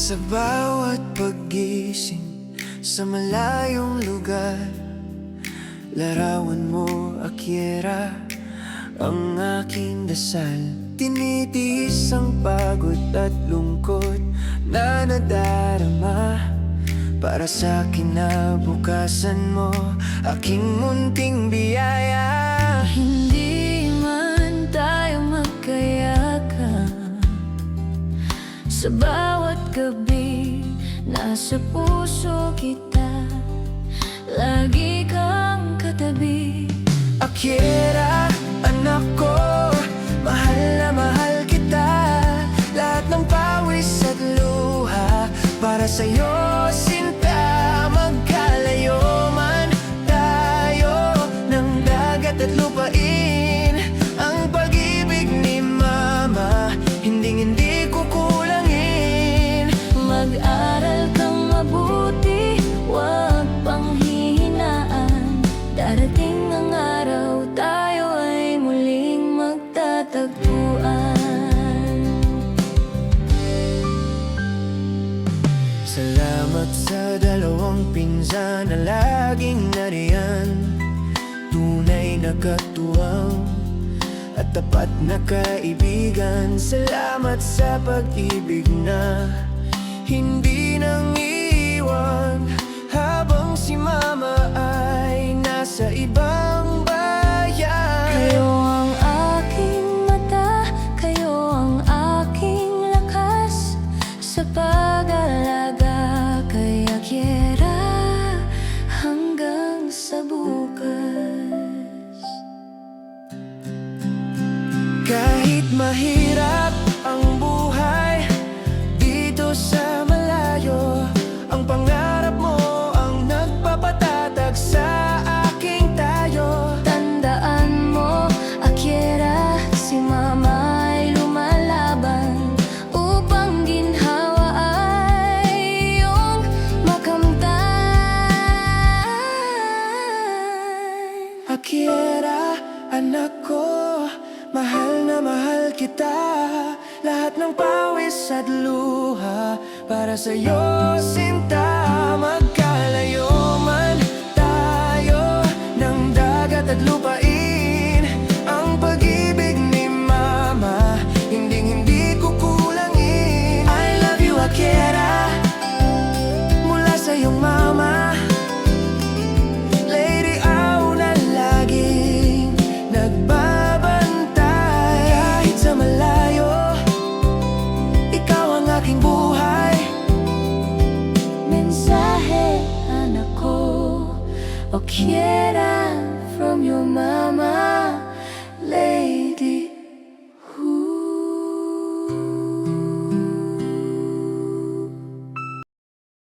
Sa bawat paggising sa malayong lugar, larawan mo, Akiera, ang aking dasal. Tinitiis ang pagod at lungkot na nadarama para sa kinabukasan mo, aking munting biyaya. Hindi man tayo magkayakan, sa bawat gabi nasa puso kita, lagi kang katabi. Akiera, anak ko, mahal na mahal kita. Lahat ng pawis at luha para sa'yo, sinta. Magkalayo man tayo ng dagat at lupain, ang pag-ibig ni Mama hinding-hindi kukulangin. Mag-aral kang mabuti, huwag panghihinaan. Darating ang araw, tayo ay muling magtatagpuan. Salamat sa dalawang pinsan na laging nariyan, tunay na katuwang at tapat na kaibigan. Salamat sa pag-ibig na hindi nang iwan habang si Mama ay nasa ibang bayan. Kayo ang aking mata, kayo ang aking lakas sa pag-alaga kay Akiera hanggang sa bukas. Kahit mahirap ang buhay dito sa malayo, ang pangarap mo ang nagpapatatag sa aking tayo. Tandaan mo, Akiera, si Mama ay lumalaban upang ginhawa ay iyong makamtan. Akiera, anak ko, mahal na mahal kita. Lahat ng pawis at luha para sa'yo, sinta. Magkalayo man tayo ng dagat at lupain, ang pag-ibig ni Mama hinding-hindi kukulangin. I love you, Akiera, mula sa iyong Mama, Lady Au na laging nagbabantay. Kahit sa malayo, ikaw ang aking buhay. Mensahe, anak ko, Akiera, from your mama.